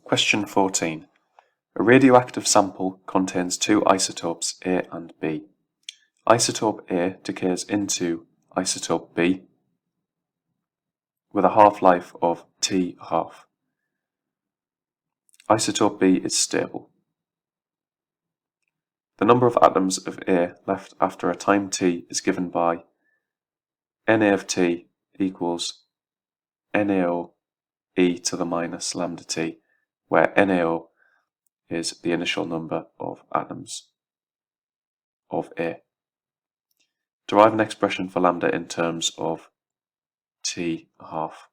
Question 14. A radioactive sample contains two isotopes A and B. Isotope A decays into isotope B with a half-life of T1/2. Isotope B is stable. The number of atoms of A left after a time t is given by Na of t equals NaO e to the minus lambda t, where NaO is the initial number of atoms of A. Derive an expression for lambda in terms of T1/2.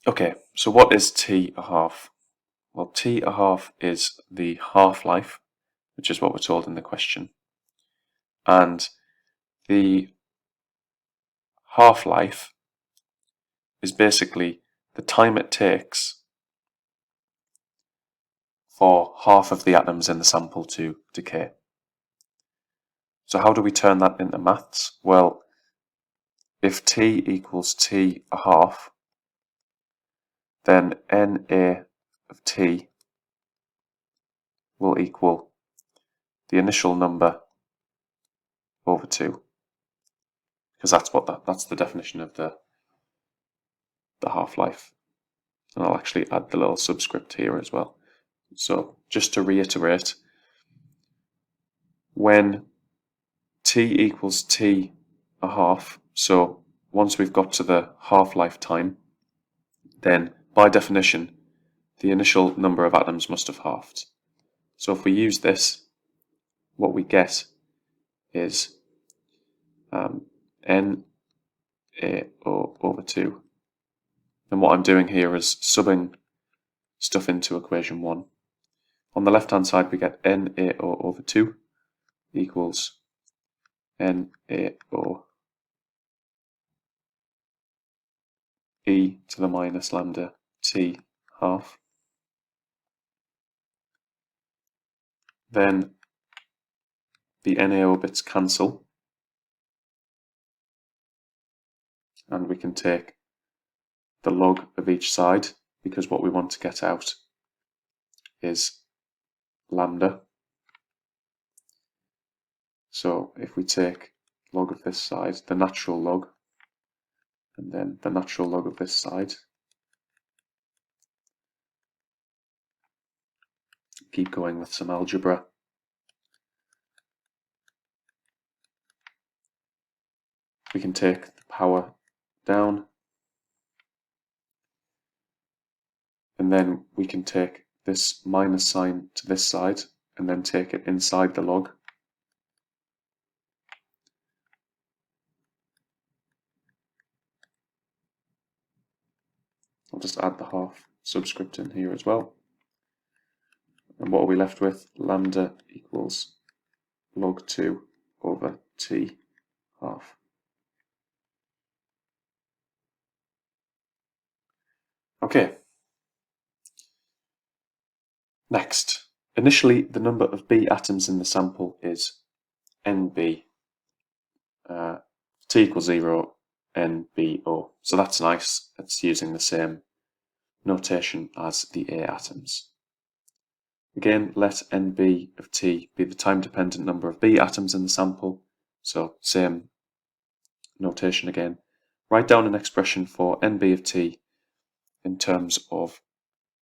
Okay, so what is T1/2? Well, T1/2 is the half-life, which is what we're told in the question. And the half-life is basically the time it takes for half of the atoms in the sample to decay. So how do we turn that into maths? Well, if T equals T1/2, then Na of T will equal the initial number over 2, because that's the definition of the half-life. And I'll actually add the little subscript here as well. So just to reiterate, when T equals T1/2, so once we've got to the half-life time, then by definition the initial number of atoms must have halved. So if we use this, what we get is NaO over 2. And what I'm doing here is subbing stuff into equation 1. On the left hand side we get NaO over 2 equals NaO e to the minus lambda T1/2. Then the NaO bits cancel, and we can take the log of each side, because what we want to get out is lambda. So if we take log of this side, the natural log, and then the natural log of this side, keep going with some algebra. We can take the power down, and then we can take this minus sign to this side and then take it inside the log. I'll just add the half subscript in here as well. And what are we left with? Lambda equals log 2 over T1/2. Okay. Next, initially the number of B atoms in the sample is NB. T equals 0, NBO. So that's nice. It's using the same notation as the A atoms. Again, let NB of T be the time-dependent number of B atoms in the sample. So same notation again. Write down an expression for NB of T in terms of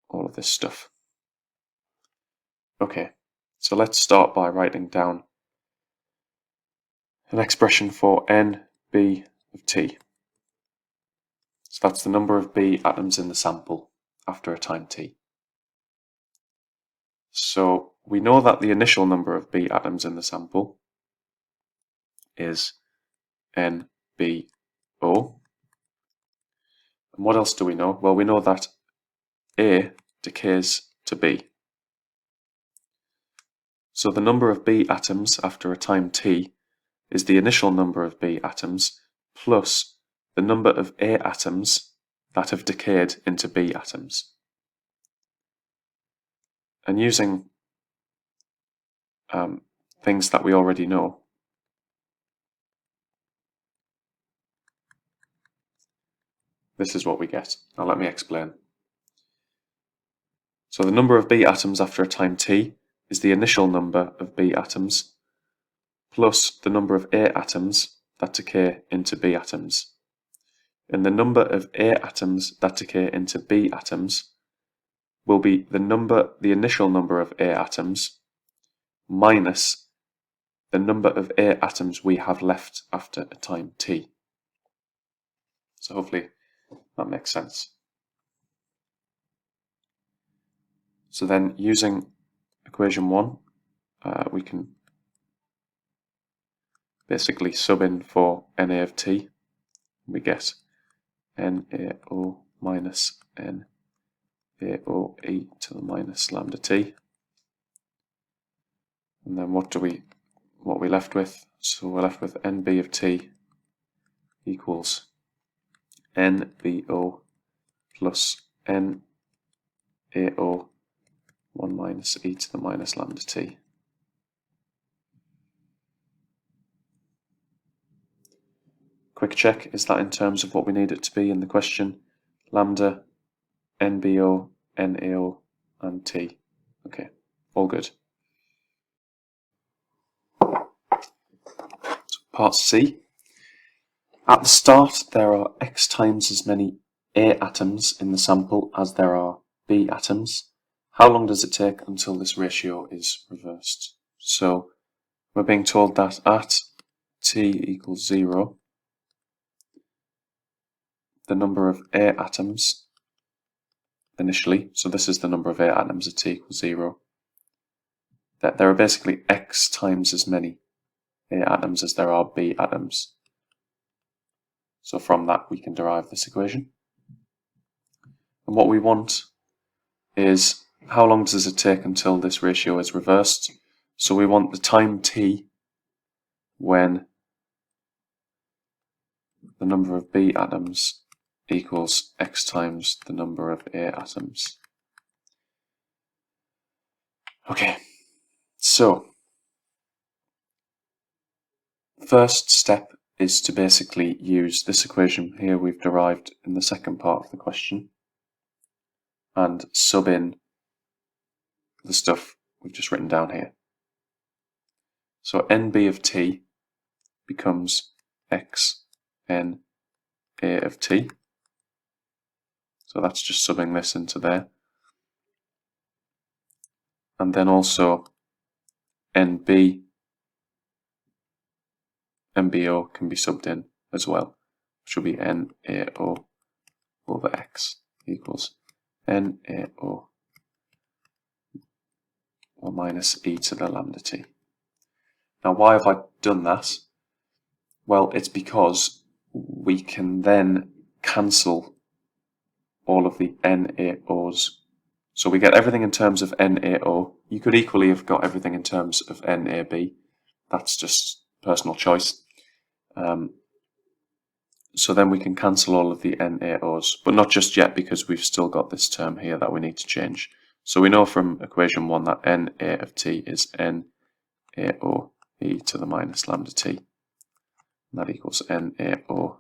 all of this stuff. Okay, so let's start by writing down an expression for NB of T. So that's the number of B atoms in the sample after a time t. So we know that the initial number of B atoms in the sample is NBO. And what else do we know? Well, we know that A decays to B. So the number of B atoms after a time t is the initial number of B atoms plus the number of A atoms that have decayed into B atoms. And using things that we already know, this is what we get. Now let me explain. So the number of B atoms after a time t is the initial number of B atoms plus the number of A atoms that decay into B atoms. And the number of A atoms that decay into B atoms will be the initial number of A atoms minus the number of A atoms we have left after a time t. So hopefully that makes sense. So then using equation 1, we can basically sub in for Na of t. We get NaO minus NaOe to the minus lambda t. And then what are we left with? So we're left with Nb of t equals NbO plus NaO 1 minus e to the minus lambda t. Quick check, is that in terms of what we need it to be in the question? Lambda, NbO, NaO, and t. Okay, all good. So part C. At the start, there are x times as many A atoms in the sample as there are B atoms. How long does it take until this ratio is reversed? So we're being told that at t equals 0, the number of A atoms initially, so this is the number of A atoms at t equals 0, that there are basically x times as many A atoms as there are B atoms. So from that we can derive this equation. And what we want is how long does it take until this ratio is reversed? So we want the time t when the number of B atoms equals x times the number of A atoms. Okay, so first step is to basically use this equation here we've derived in the second part of the question and sub in the stuff we've just written down here. So Nb of t becomes x n A of t. So that's just subbing this into there. And then also NbO can be subbed in as well, which will be NaO over x equals NaO or minus e to the lambda t. Now why have I done that? Well, it's because we can then cancel all of the NaOs. So we get everything in terms of NaO. You could equally have got everything in terms of NaB. That's just personal choice. So then we can cancel all of the NaOs, but not just yet because we've still got this term here that we need to change. So we know from equation 1 that Na of t is NaO e to the minus lambda t. And that equals NaO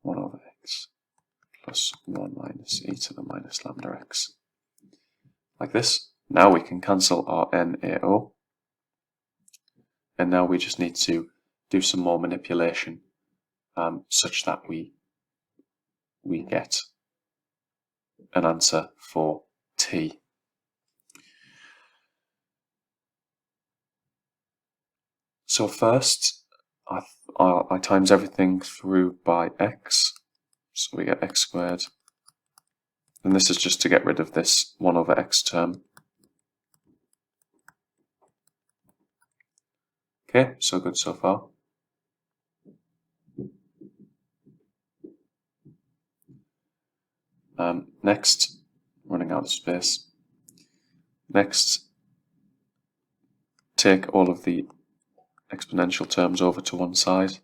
1 over x plus 1 minus e to the minus lambda x. Like this. Now we can cancel our NaO. And now we just need to do some more manipulation such that we get an answer for t. So first, I times everything through by x, so we get x squared. And this is just to get rid of this 1 over x term. Okay, so good so far. Next, running out of space. Next, take all of the exponential terms over to one side.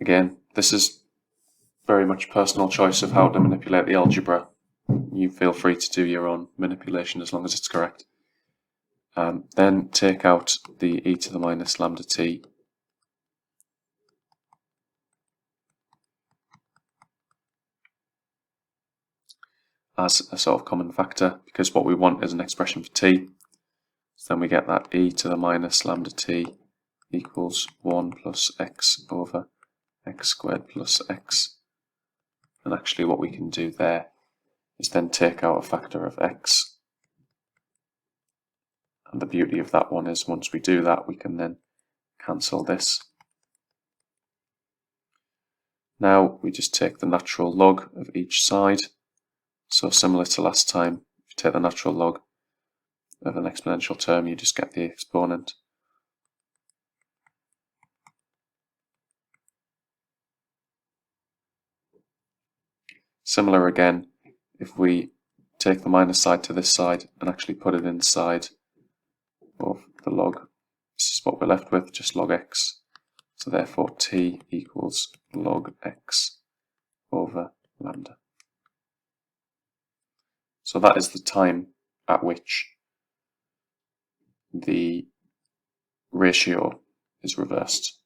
Again, this is very much personal choice of how to manipulate the algebra. You feel free to do your own manipulation as long as it's correct. Then take out the e to the minus lambda t as a sort of common factor, because what we want is an expression for t. So then we get that e to the minus lambda t equals 1 plus x over x squared plus x. And actually what we can do there is then take out a factor of x. And the beauty of that one is once we do that, we can then cancel this. Now we just take the natural log of each side. So similar to last time, if you take the natural log of an exponential term, you just get the exponent. Similar again, if we take the minus side to this side and actually put it inside of the log, this is what we're left with, just log x. So therefore t equals log x over lambda. So that is the time at which the ratio is reversed.